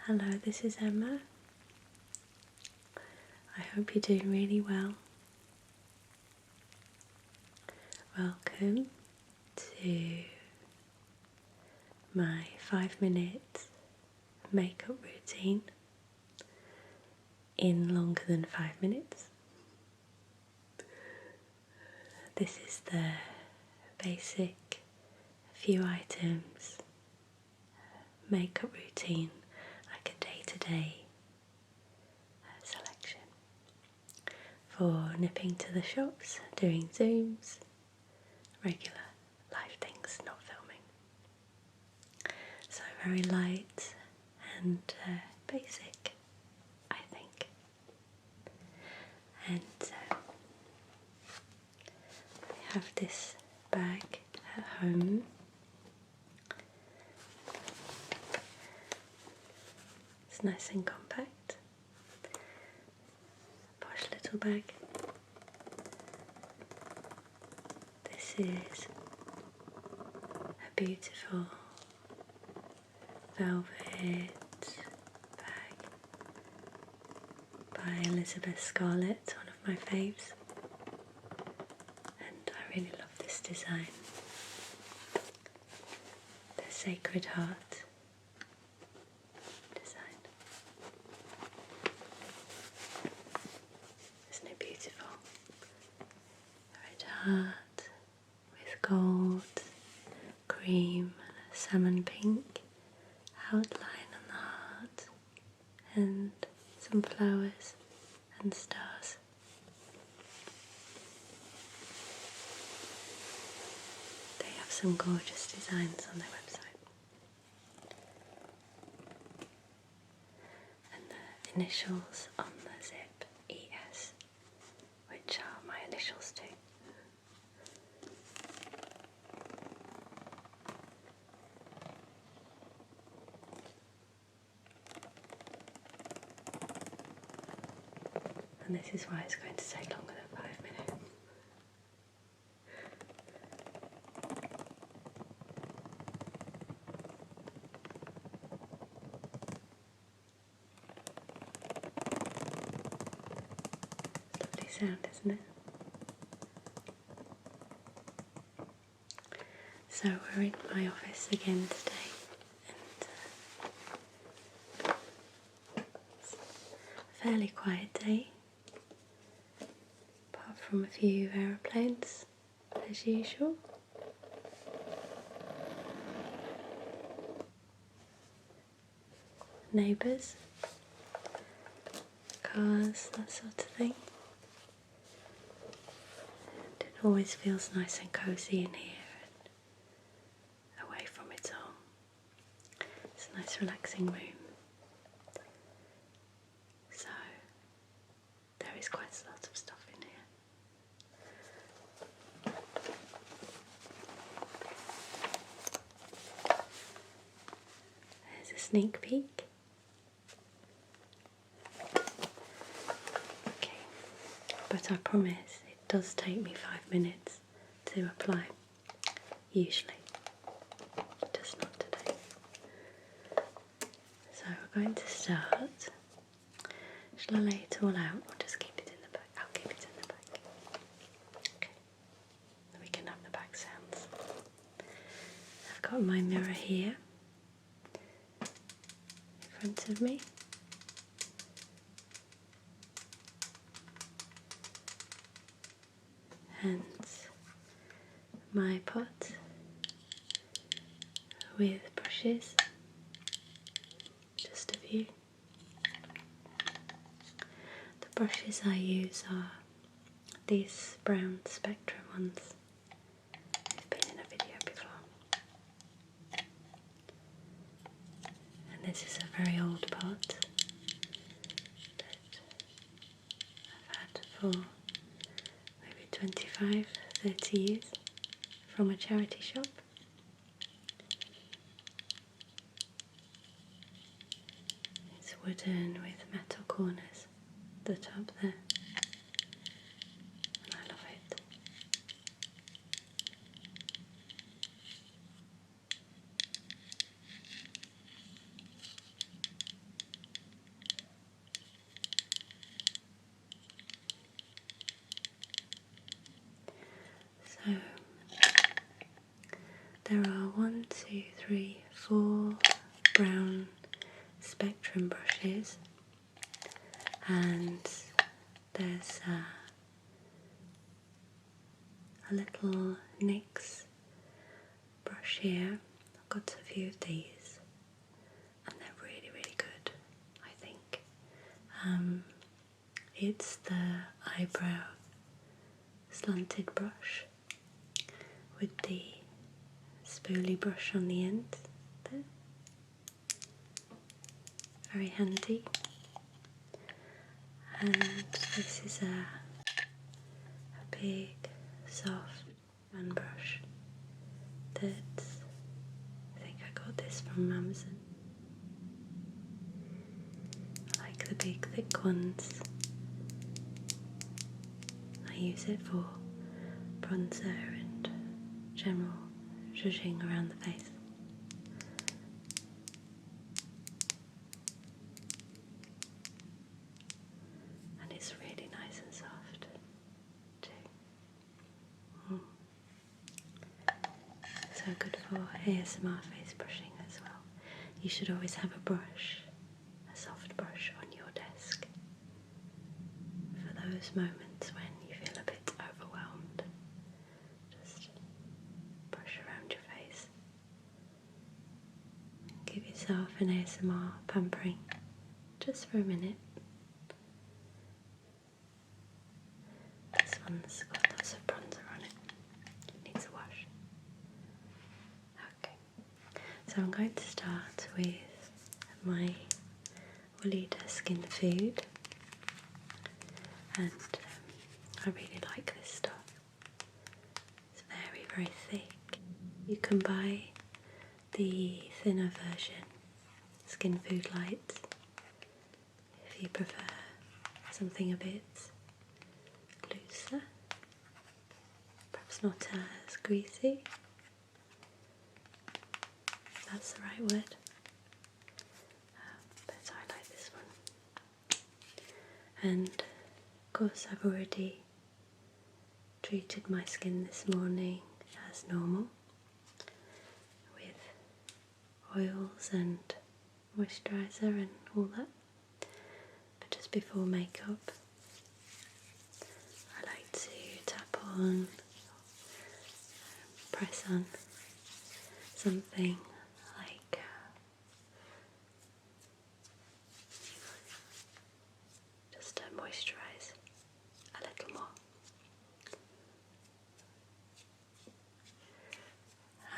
Hello, this is Emma. I hope you're doing really well. Welcome to my 5-minute makeup routine in longer than 5 minutes. This is the basic few items makeup routine, like a day-to-day selection for nipping to the shops, doing Zooms, regular life things, not filming. So very light and basic, I think. And I have this bag at home. It's nice and compact. Posh little bag. This is a beautiful velvet bag by Elizabeth Scarlett, one of my faves, and I really love this design. The Sacred Heart design. Isn't it beautiful? A red heart with gold, cream and a salmon pink outline on the heart, and some flowers and stars. They have some gorgeous designs on their website. And the initials on the zip, ES, which are my initials too. And this is why it's going to take longer than 5 minutes. Lovely sound, isn't it? So we're in my office again today, and it's a fairly quiet day. Apart from a few aeroplanes, as usual. Neighbours, cars, that sort of thing. And it always feels nice and cosy in here and away from it all. It's a nice relaxing room. So there is quite a lot of stuff in here. There's a sneak peek. Okay, but I promise it does take me 5 minutes to apply, usually. It does not today. So we're going to start. Shall I lay it all out or just keep it in the bag? I'll keep it in the bag. Okay, then we can have the bag sounds. I've got my mirror here in front of me. And my pot with brushes, just a few. The brushes I use are these brown Spectrum ones. They've been in a video before. And this is a very old pot that I've had for maybe 25, 30 years from a charity shop. It's wooden with metal corners, the top there, and I love it. there are 4 brown spectrum brushes, and there's a little NYX brush here. I've got a few of these and they're really, really good, I think. It's the eyebrow slanted brush with the spoolie brush on the end there. Very handy. And this is a big soft fan brush that I think I got this from Amazon. I like the big thick ones. I use it for bronzer and general zhuzhing around the face. And it's really nice and soft too. So good for ASMR face brushing as well. You should always have a brush, a soft brush on your desk for those moments when you feel a bit overwhelmed. Just brush around your face. Give yourself an ASMR pampering just for a minute. This one's got lots of bronzer on it. It needs a wash. Okay, so I'm going to start with my Weleda Skin Food, and I really like this stuff. It's very, very thick. You can buy the thinner version, Skin Food Light, if you prefer something a bit looser, perhaps not as greasy, if that's the right word. But I like this one. And of course I've already treated my skin this morning as normal with oils and moisturiser and all that. But just before makeup, I like to tap on, press on something like just to moisturise a little more.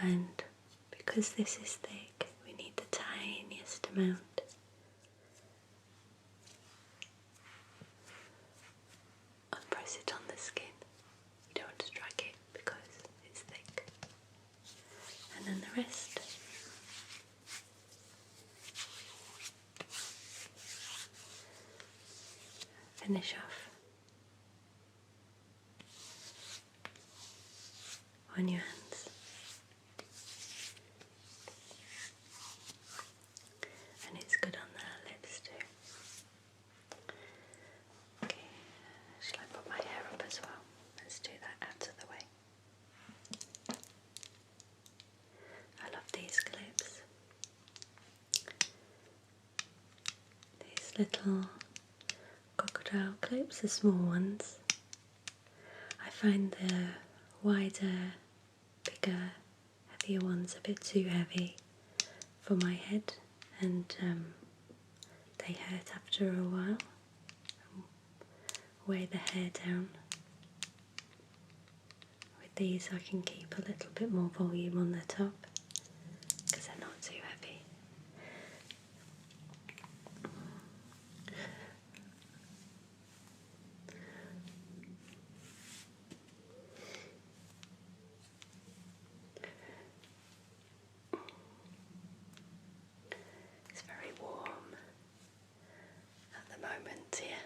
And because this is thick, we need the tiniest amount. And press it on the skin. You don't want to drag it because it's thick. And then the rest. Finish off on your hands. And it's good on the lips too. Okay, shall I put my hair up as well? Let's do that out of the way. I love these clips. These little crocodile clips, the small ones. I find the wider, bigger, heavier ones a bit too heavy for my head, and they hurt after a while. Weigh the hair down. With these I can keep a little bit more volume on the top because they're not too heavy. It's very warm at the moment here,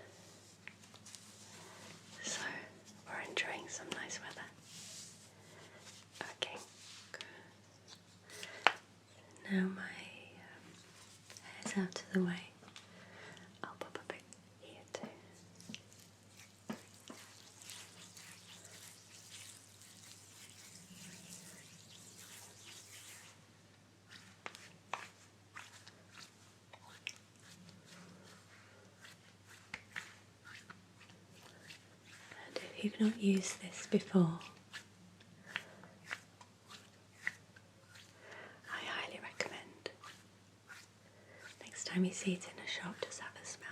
so we're enjoying some nice weather. Okay, now my hair's out of the way. I'll pop a bit here too. if you've not used this before, I highly recommend. Next time you see it in a shop, just have a smell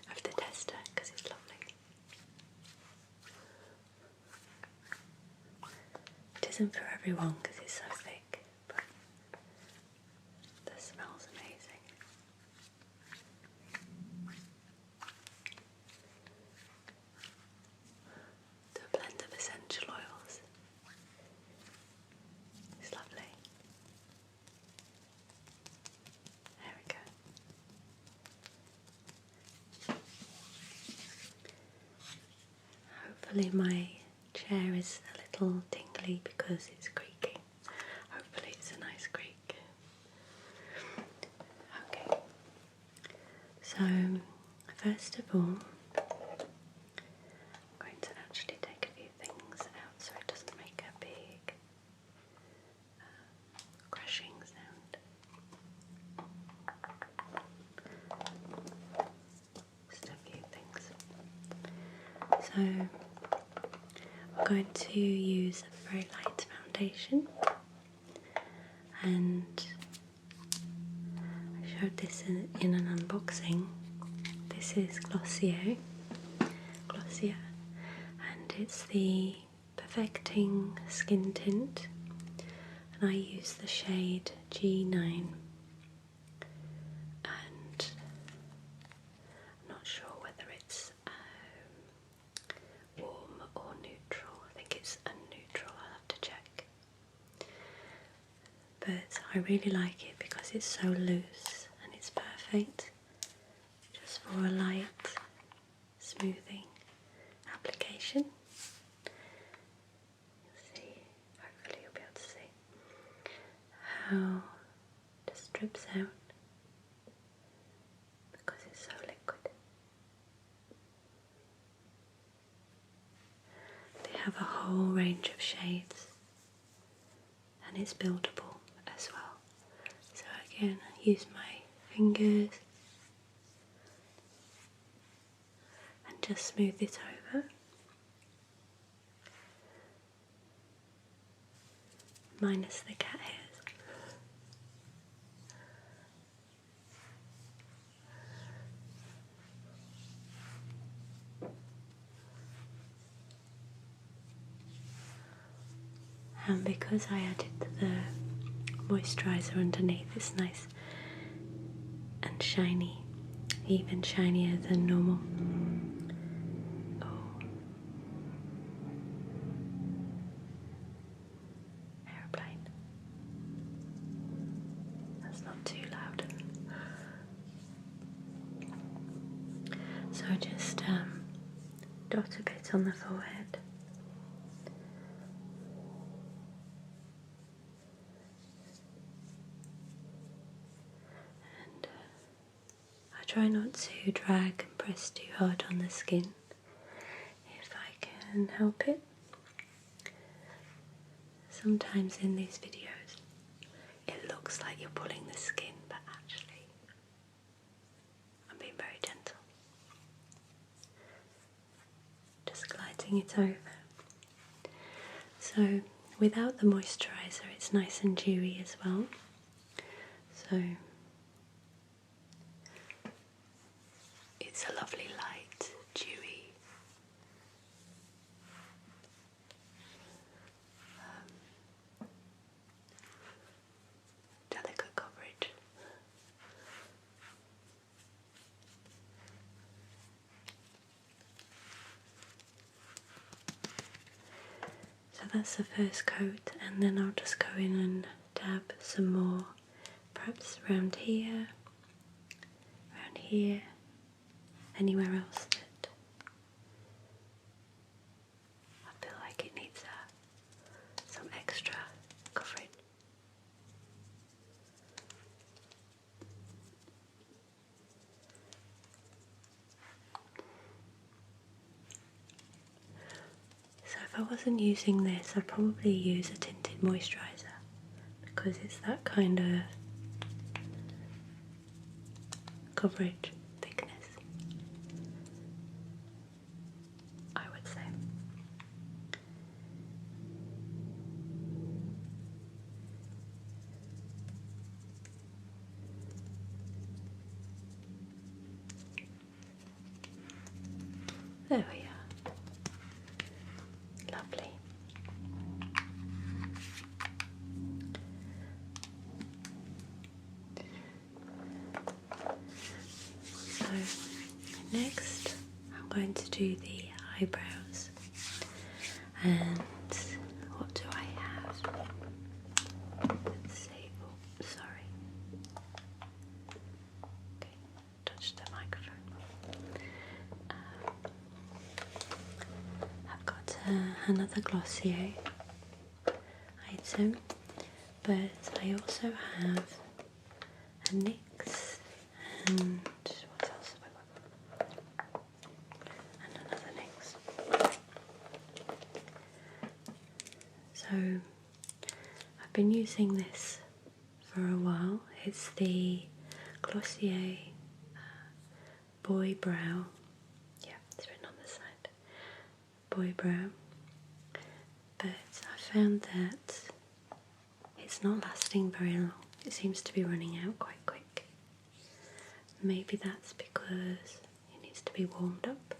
of the tester because it's lovely. It isn't for everyone because it's so thick, but the smell's amazing. The blend of essential oils. It's lovely. There we go. Hopefully my chair is a little tingly because it's creaking. Hopefully it's a nice creak. Okay. So first of all, I'm going to actually take a few things out so it doesn't make a big crashing sound. Just a few things. So we're going to use a very light foundation, and I showed this in an unboxing. This is Glossier, and it's the Perfecting Skin Tint, and I use the shade G9, and I'm not sure whether it's warm or neutral. I think it's a neutral, I'll have to check. But I really like it because it's so loose and it's perfect just for a light smoothing application. You'll see, hopefully you'll be able to see how it just drips out because it's so liquid. They have a whole range of shades and it's buildable as well. So again, I use my fingers and just smooth it over. Minus the cat hairs. And because I added the moisturiser underneath, it's nice and shiny, even shinier than normal. Oh, aeroplane. That's not too loud. So just dot a bit on the forehead. And I try not to drag and press too hard on the skin if I can help it. Sometimes in these videos it looks like you're pulling the skin, but actually I'm being very gentle. Just gliding it over. So without the moisturiser it's nice and dewy as well. So it's a lovely light, dewy delicate coverage. So that's the first coat, and then I'll just go in and dab some more, perhaps around here, anywhere else that I feel like it needs some extra covering. So if I wasn't using this, I'd probably use a tinted moisturiser because it's that kind of coverage thickness. next I'm going to do the eyebrows. And what do I have? Let's see. Oh, sorry. Okay, touched the microphone. I've got another Glossier item, but I also have a NYX and what else have I got? And another NYX. So I've been using this for a while. It's the Glossier Boy Brow. Yeah, it's written on the side. Boy Brow. But I found that it's not lasting very long. It seems to be running out quite quick. Maybe that's because it needs to be warmed up.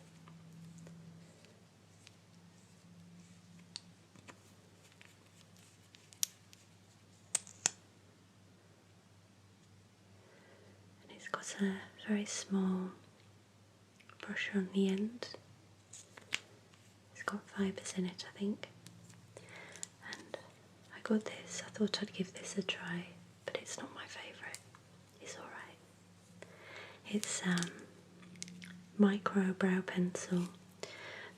And it's got a very small brush on the end. It's got fibres in it, I think. And I got this, I thought I'd give this a try, but it's not my favourite. It's alright. It's micro brow pencil,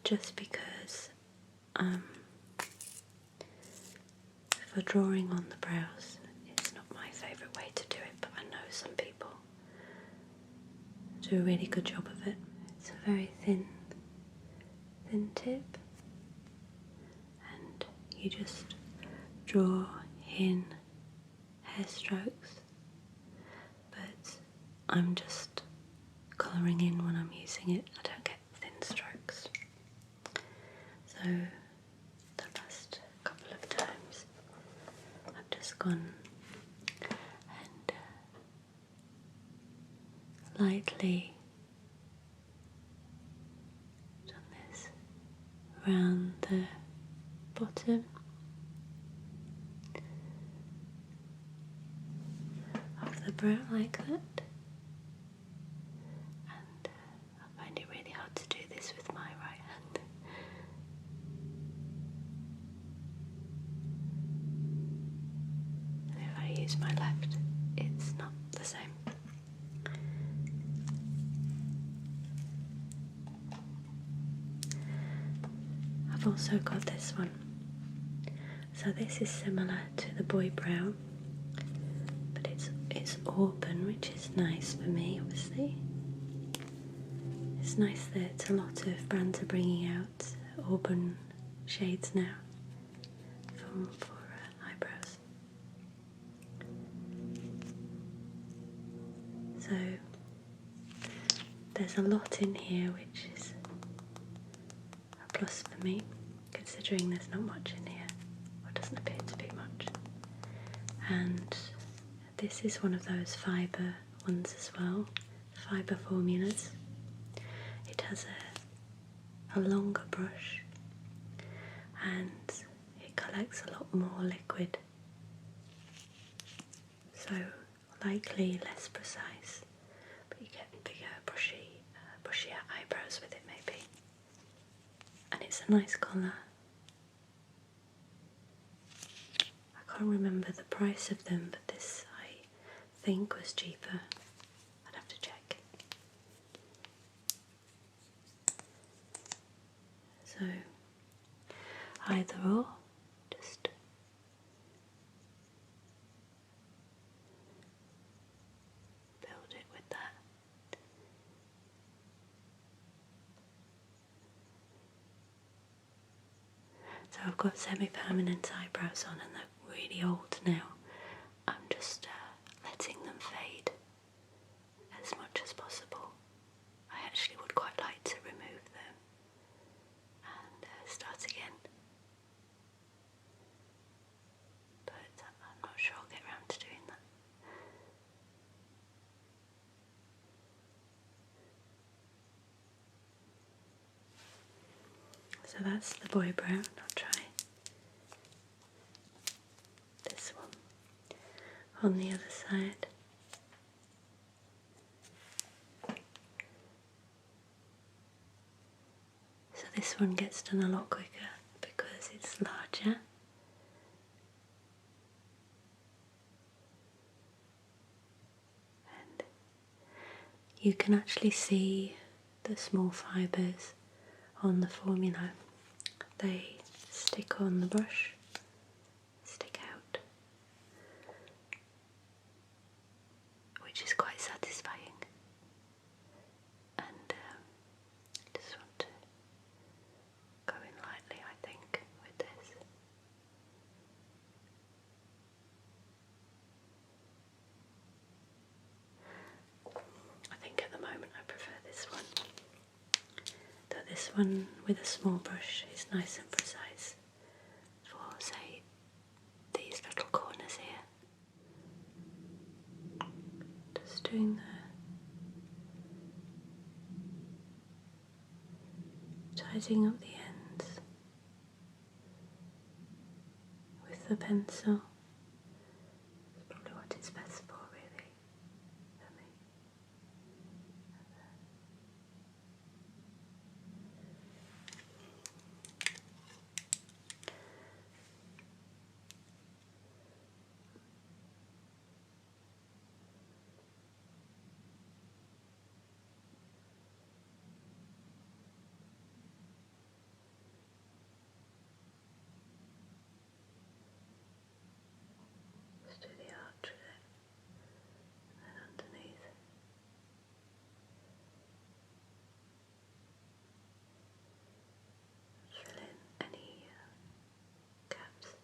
just because for drawing on the brows, it's not my favourite way to do it, but I know some people do a really good job of it. It's a very thin tip, and you just draw in hair strokes, but I'm just colouring in when I'm using it. I don't get thin strokes. So the last couple of times I've just gone and lightly done this around the bottom of the brow like that. And I find it really hard to do this with my right hand. And if I use my left, it's not the same. I've also got this one. So this is similar to the Boy Brow, but it's auburn, which is nice for me, obviously. It's nice that a lot of brands are bringing out auburn shades now for eyebrows. So there's a lot in here, which is a plus for me, considering there's not much in here, or doesn't appear to be much. And this is one of those fibre ones as well, fibre formulas. It has a longer brush and it collects a lot more liquid, so likely less precise, but you get bigger, brushier eyebrows with it maybe. And it's a nice colour. I can't remember the price of them, but this I think was cheaper. I'd have to check. So either or, just build it with that. So I've got semi-permanent eyebrows on and they're really old now. I'm just letting them fade as much as possible. I actually would quite like to remove them and start again, but I'm not sure I'll get around to doing that. So that's the Boy Brow. I'll try this one on the other side. this one gets done a lot quicker because it's larger. And you can actually see the small fibres on the formula. They stick on the brush, stick out, which is quite satisfying. And just want to go in lightly, I think, with this. I think at the moment I prefer this one. Though this one with a small brush is nice and precise for, say, these little corners here. Just doing tidying up the ends with the pencil. That's probably what it's best for, really, for me. Just do the arch with it, and then underneath. Fill in any gaps,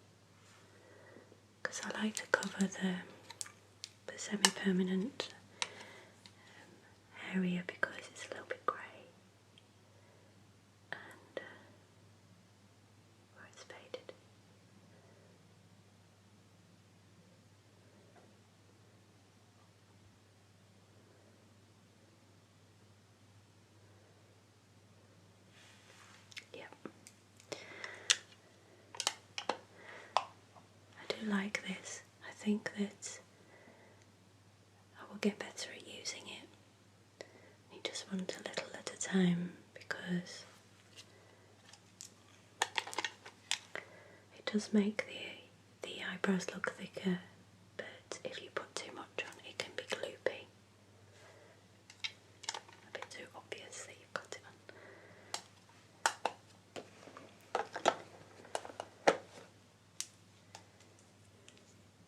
because I like to cover the semi-permanent area because it's a little bit grey and where it's faded. Yep. I do like this. I think that I will get better at using it. You just want a little at a time because it does make the eyebrows look thicker, but if you put too much on it can be gloopy. A bit too obvious that you've got it on.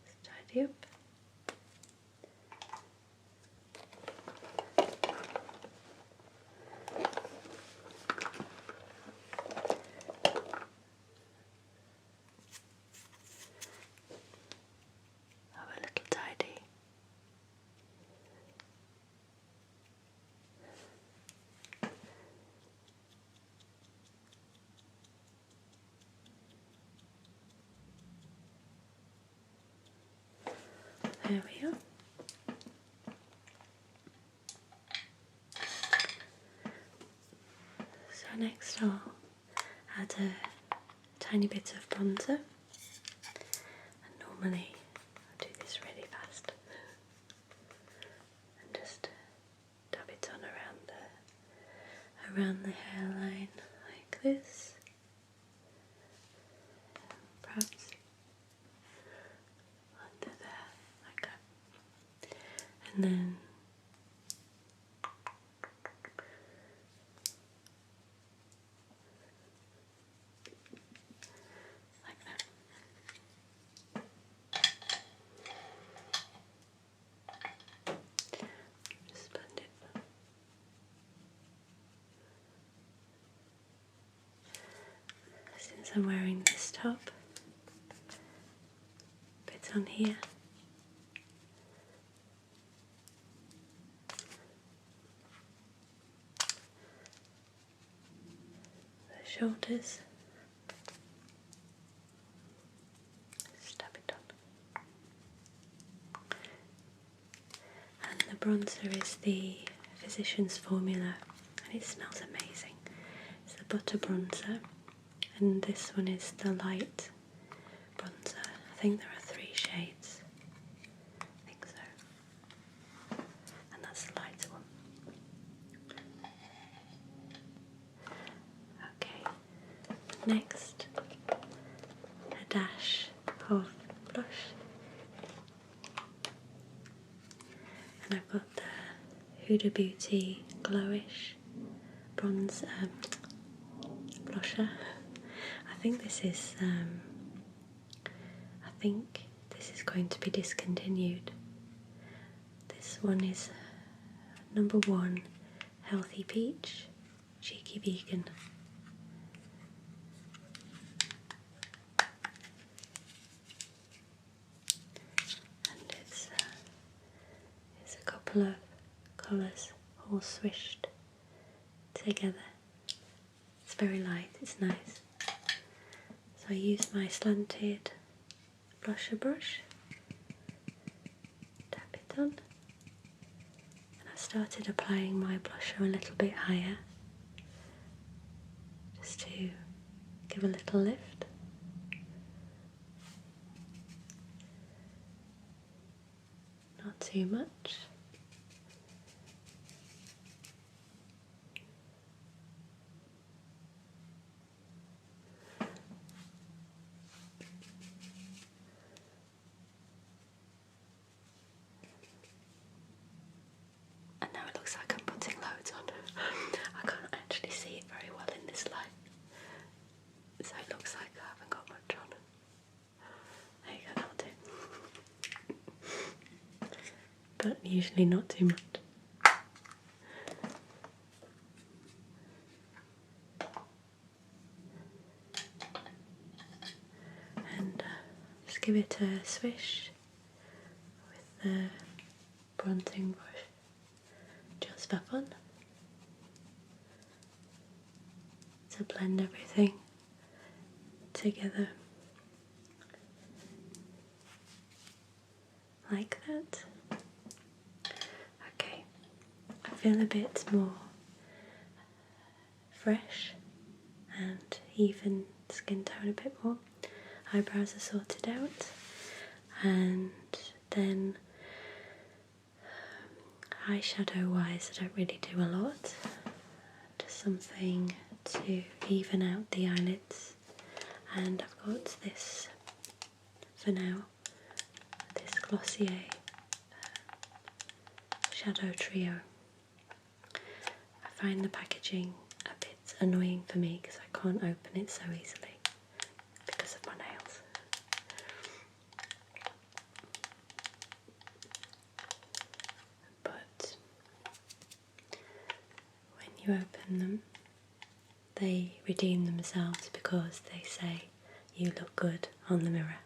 Just tidy up. Have a little tidy. There we are. So next I'll add a tiny bit of bronzer, and normally I do this really fast and just dab it on around the hairline like this, perhaps under there like that, and then like that. Just blend it. Since I'm wearing this top, bit on here. The shoulders. Stab it on. And the bronzer is the Physician's Formula, and it smells amazing. It's the butter bronzer, and this one is the light bronzer. I think there are 3 shades. I think so. And that's the lighter one. Okay. Next, a dash of blush, and I've got the Huda Beauty Glowish bronze blusher. I think this is going to be discontinued. This one is number 1 Healthy Peach Cheeky Vegan. And it's a couple of colours all swished together. It's very light, it's nice. So I use my slanted blusher brush, tap it on, and I started applying my blusher a little bit higher, just to give a little lift. Not too much. And now it looks like I'm putting loads on. I can't actually see it very well in this light, so it looks like I haven't got much on. There you go, that'll do. But usually not too much. And just give it a swish with the bronzing brush, just for fun, to blend everything together like that. Okay, I feel a bit more fresh and even skin tone a bit more. Eyebrows are sorted out, and then eyeshadow wise I don't really do a lot, just something to even out the eyelids, and I've got this for now, this Glossier Shadow Trio. I find the packaging a bit annoying for me because I can't open it so easily because of my nails. But when you open them, they redeem themselves because they say you look good on the mirror.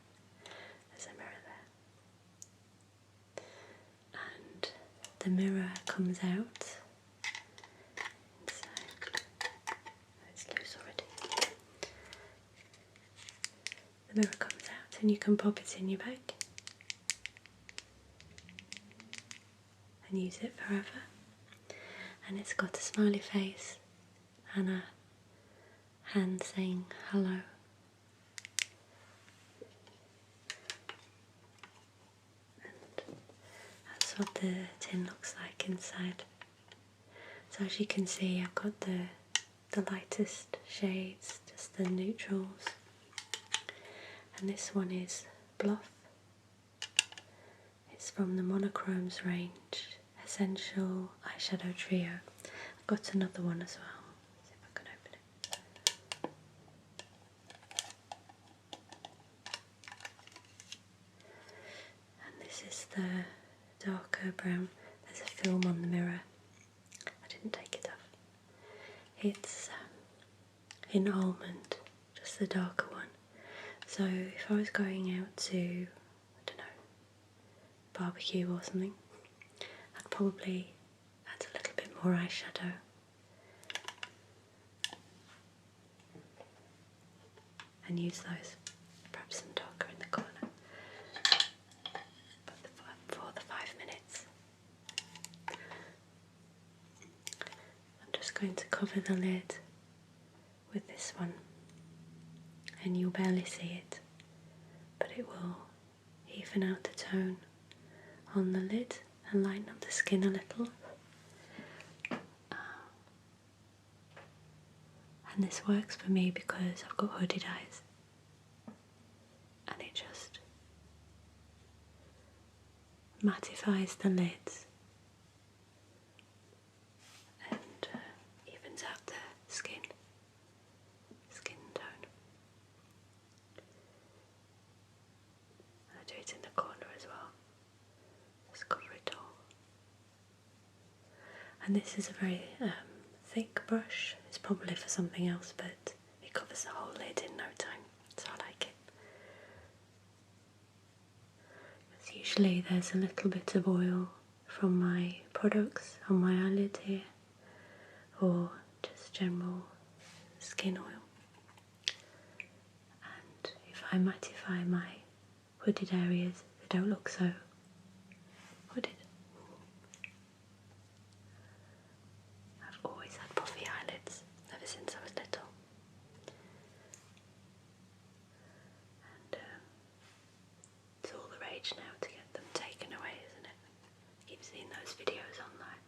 There's a mirror there. And the mirror comes out. It's loose already. The mirror comes out and you can pop it in your bag and use it forever. And it's got a smiley face and a hand saying hello. And that's what the tin looks like inside. So as you can see, I've got the lightest shades, just the neutrals. And this one is Bluff. It's from the Monochromes range, Essential Eyeshadow Trio. I've got another one as well. Let's see if I can open it. And this is the darker brown. There's a film on the mirror. I didn't take it off. It's in almond, just the darker one. So if I was going out to, I don't know, barbecue or something, I'd probably add a little bit more eyeshadow. And use those, perhaps some darker in the corner. But for the 5 minutes, I'm just going to cover the lid with this one. And you'll barely see it, but it will even out the tone on the lid and lighten up the skin a little. And this works for me because I've got hooded eyes, and it just mattifies the lids and evens out the skin tone. And I do it in the corner as well, just cover it all. And this is a very thick brush. It's probably for something else, but it covers the whole lid in no time, so I like it. Because usually there's a little bit of oil from my products on my eyelid here, or just general skin oil. And if I mattify my hooded areas, they don't look so hooded. I've always had puffy eyelids ever since I was little. And it's all the rage now to get them taken away, isn't it? I keep seeing those videos online.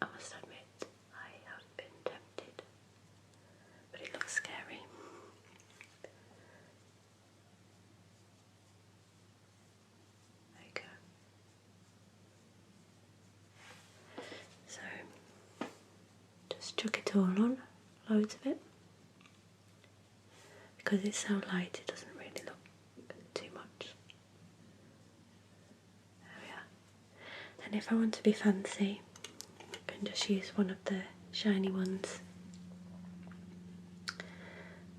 I must admit, I have been tempted, but it looks scary. There you go. So, just chuck it all on, loads of it. Because it's so light, it doesn't really look too much. There we are. And if I want to be fancy, I can just use one of the shiny ones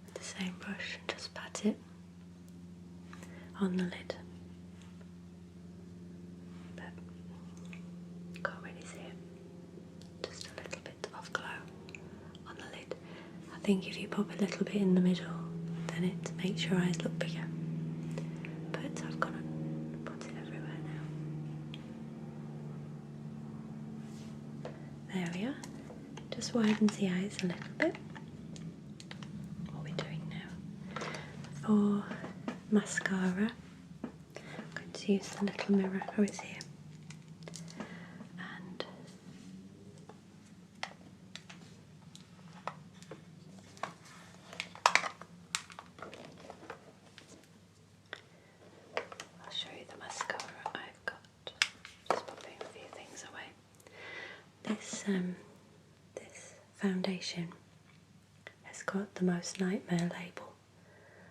with the same brush and just pat it on the lid. But you can't really see it. Just a little bit of glow on the lid. I think if you pop a little bit in the middle, then it makes your eyes look bigger. But I've gone and put it everywhere now. There we are. Just widens the eyes a little bit. What we're doing now. For mascara, I'm going to use the little mirror. Oh, it's here. And I'll show you the mascara I've got. Just popping a few things away. This foundation has got the Most Nightmare label.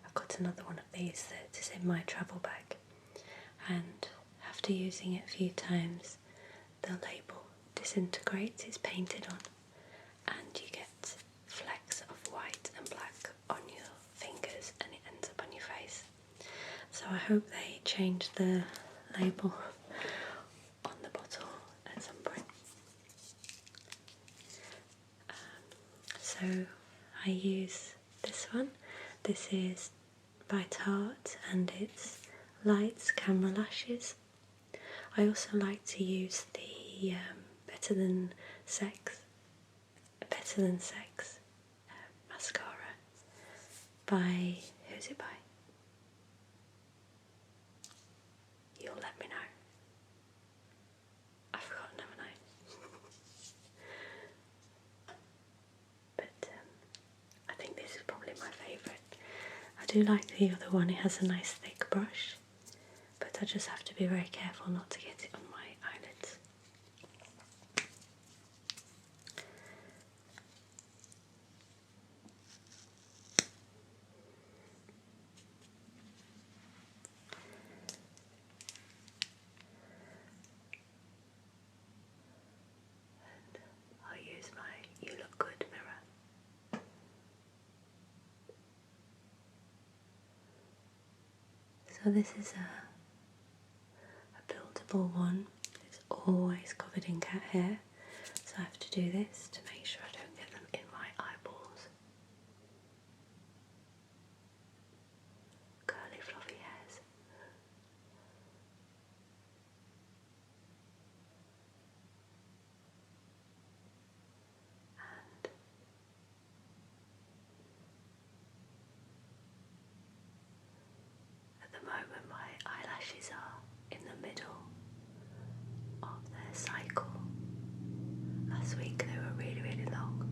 I've got another one of these that is in my travel bag, and after using it a few times, the label disintegrates. It's painted on, and you get flecks of white and black on your fingers, and it ends up on your face. So I hope they change the label on the bottle at some point. So I use this one. This is by Tarte, and it's Lights Camera Lashes. I also like to use the Better Than Sex mascara by, who's it by? You'll let me know. I've forgotten, haven't I? But I think this is probably my favourite. I do like the other one. It has a nice thick brush, but I just have to be very careful not to get it on my eyelids. And I'll use my You Look Good mirror. So this is a buildable one. It's always covered in cat hair, so I have to do this to make sure I don't get them in my eyeballs. Curly fluffy hairs. And at the moment my eyelashes are in the middle of their cycle. Last week they were really, really long,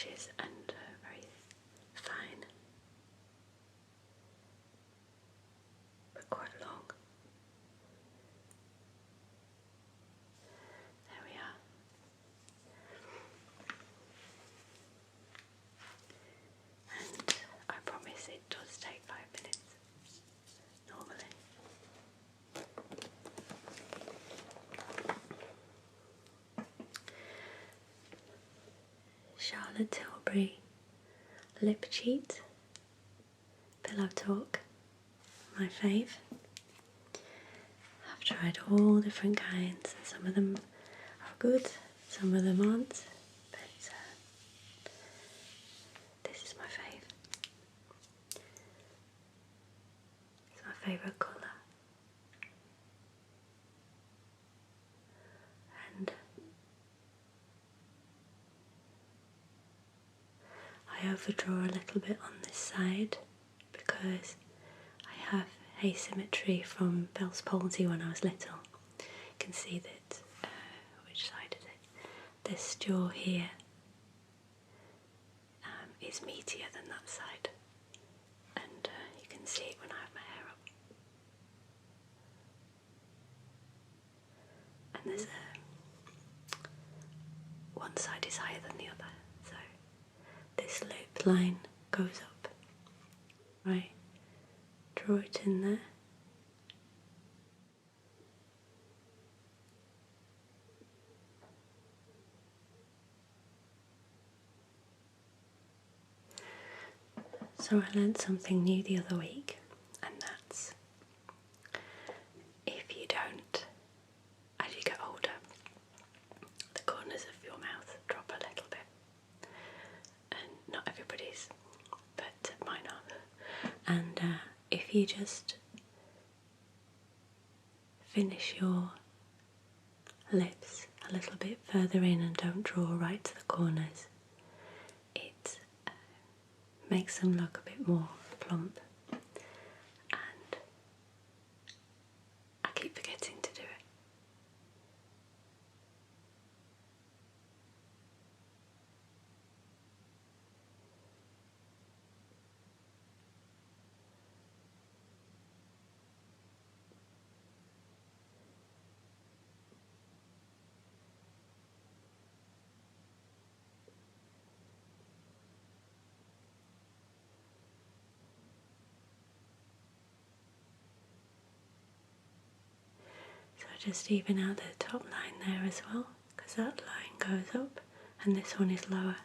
lashes and very fine, but quite long. There we are. And I promise it does take 5 minutes normally. Charlotte Tilbury Lip Cheat Pillow Talk, my fave. I've tried all different kinds, and some of them are good, some of them aren't, but this is my fave. It's my favourite colour. And I overdraw a little bit on this side because I have asymmetry from Bell's palsy when I was little. You can see that, which side is it? This jaw here is meatier than that side, and you can see it when I have my hair up. And there's one side is higher than the other, so this loop line goes up. Right, draw it in there. So I learned something new the other week, and that's if you don't, as you get older, the corners of your mouth drop a little bit. And not everybody's, but mine are. And if you just finish your lips a little bit further in and don't draw right to the corners, it makes them look a bit more plump, and I keep forgetting to do it. So I just even out the top line there as well, because that line goes up and this one is lower.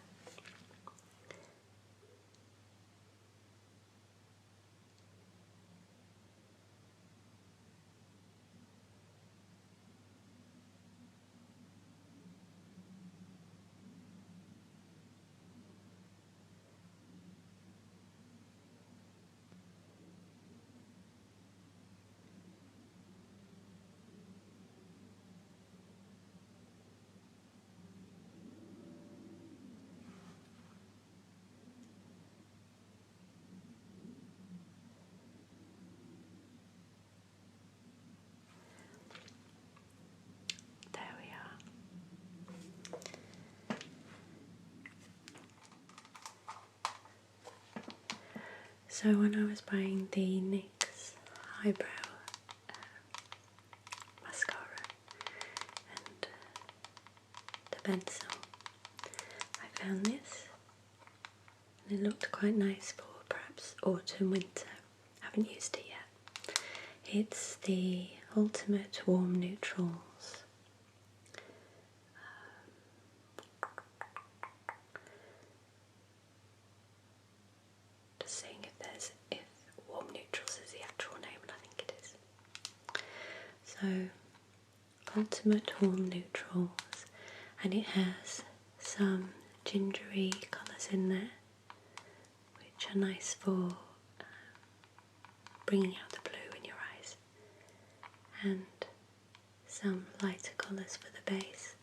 There we are. So when I was buying the NYX eyebrow mascara and the pencil, I found this, and it looked quite nice for perhaps autumn, winter. I haven't used it yet. It's the Ultimate Warm Neutrals. Just seeing if Warm Neutrals is the actual name, and I think it is. So, Ultimate Warm Neutrals, and it has some gingery colours in there, which are nice for bringing out the blue in your eyes, and some lighter colours for the base,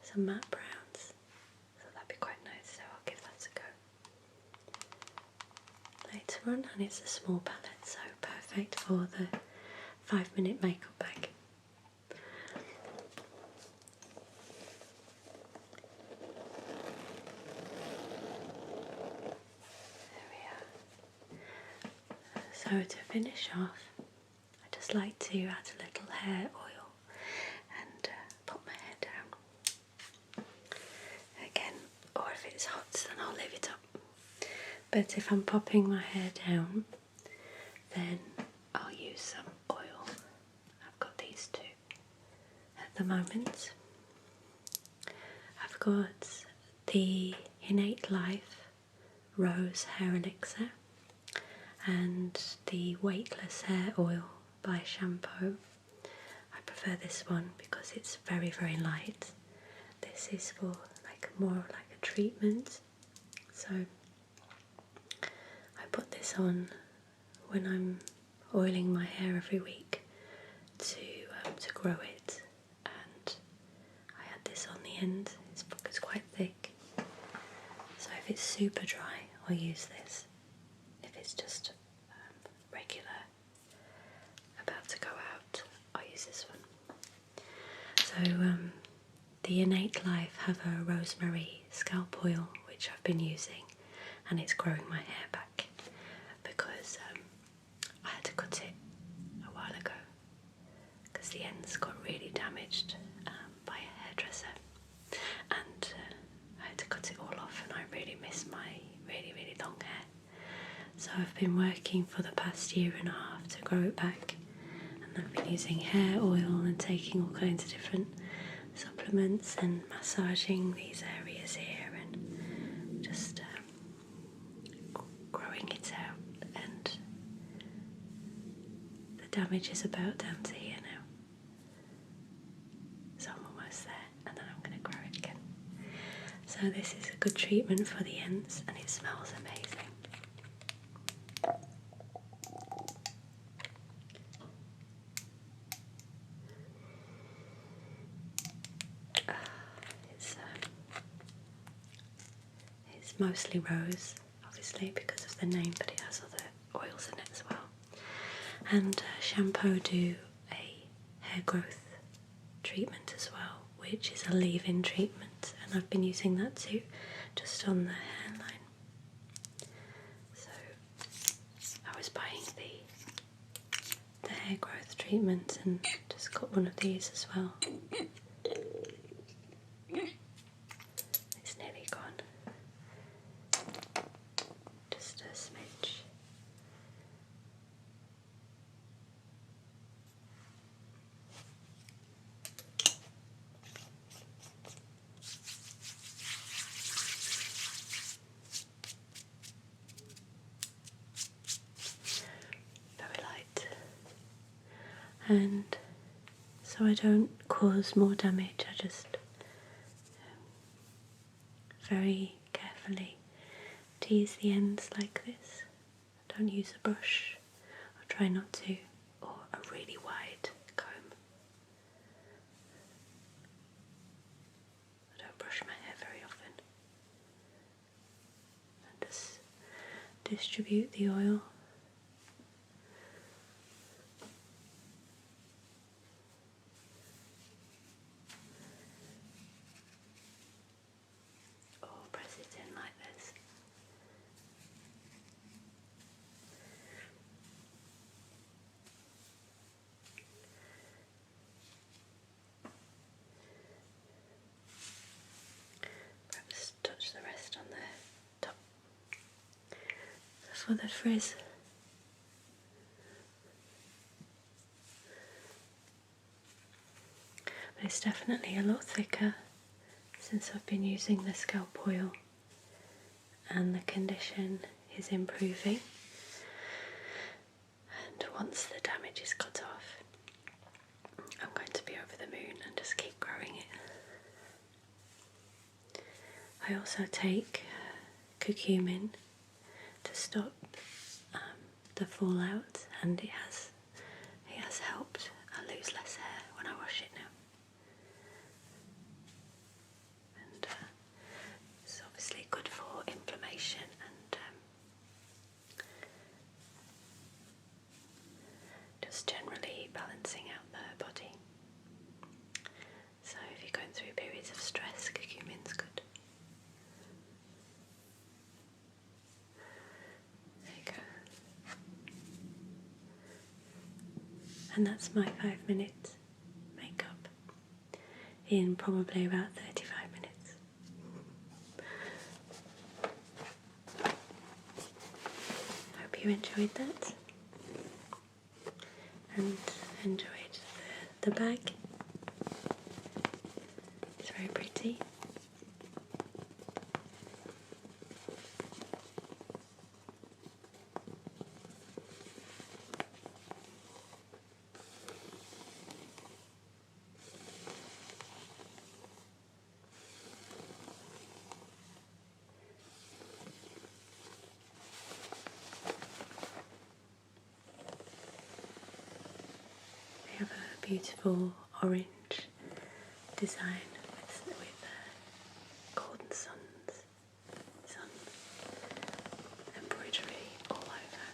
some matte browns, so that'd be quite nice, so I'll give that a go later on. And it's a small palette, so perfect for the 5-minute makeup bag. So to finish off, I just like to add a little hair oil and put my hair down. Again, or if it's hot, then I'll leave it up. But if I'm popping my hair down, then I'll use some oil. I've got these two at the moment. I've got the Innate Life Rose Hair Elixir and the Weightless Hair Oil by Shampoo. I prefer this one because it's very, very light. This is for more like a treatment. So I put this on when I'm oiling my hair every week to grow it, and I add this on the end. It's quite thick, so if it's super dry I'll use this. If it's just regular, about to go out, I'll use this one. So the Innate Life have a rosemary scalp oil which I've been using, and it's growing my hair back because I had to cut it a while ago because the ends got really damaged by a hairdresser, and I had to cut it all off, and I really miss my really, really long hair. So I've been working for the past year and a half to grow it back, and I've been using hair oil and taking all kinds of different supplements and massaging these areas here and just growing it out, and the damage is about down to here now, so I'm almost there, and then I'm going to grow it again. So this is a good treatment for the ends, and it smells amazing. It's mostly rose, obviously because of the name, but it has other oils in it as well. And Shampoo do a hair growth treatment as well, which is a leave-in treatment, and I've been using that too, just on the hairline. So I was buying the hair growth treatment and just got one of these as well. It's nearly gone. Just a smidge. Very light. And so I don't cause more damage, I just very carefully tease the ends like this. I don't use a brush, I try not to, or a really wide comb. I don't brush my hair very often. And just distribute the oil. Press it in like this. Perhaps touch the rest on the top. For the frizz. But it's definitely a lot thicker since I've been using the scalp oil, and the condition is improving, and once the damage is cut off I'm going to be over the moon and just keep growing it. I also take curcumin to stop the fallout, and it has helped. I lose less hair when I wash it now. And it's obviously good for inflammation and just generally balancing out the body. So if you're going through periods of stress, curcumin's good. There you go. And that's my 5 minutes makeup in probably about 35 minutes. Hope you enjoyed that and enjoyed the bag. It's very pretty. We have a beautiful orange design with golden sun embroidery all over.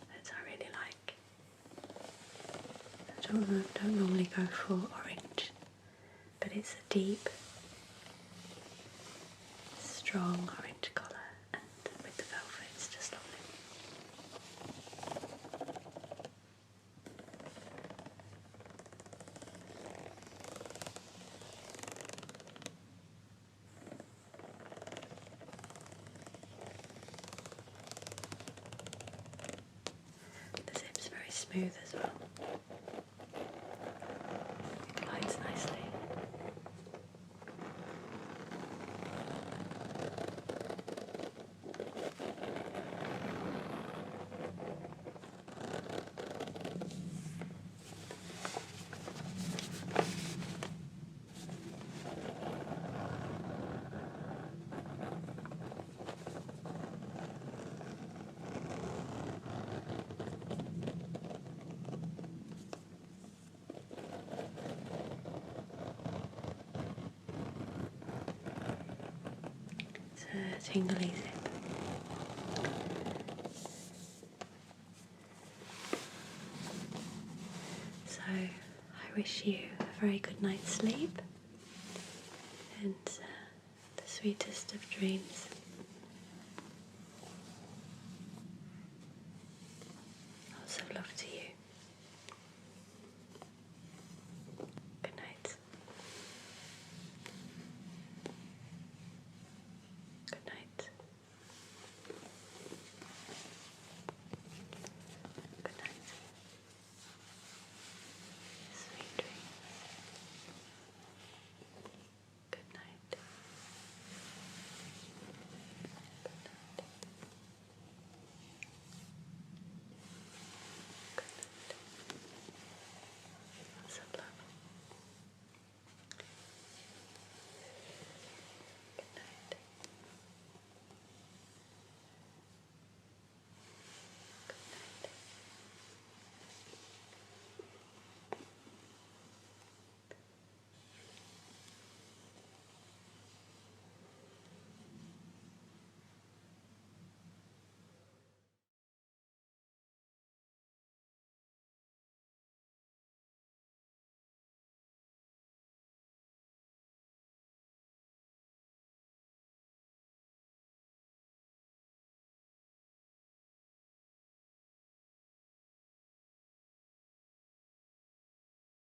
That I really like. I don't normally go for orange, but it's a deep, strong orange colour, and with the velvet it's just lovely. The zip's very smooth as well. It glides nicely. It's a tingly zip. So I wish you a very good night's sleep and the sweetest of dreams.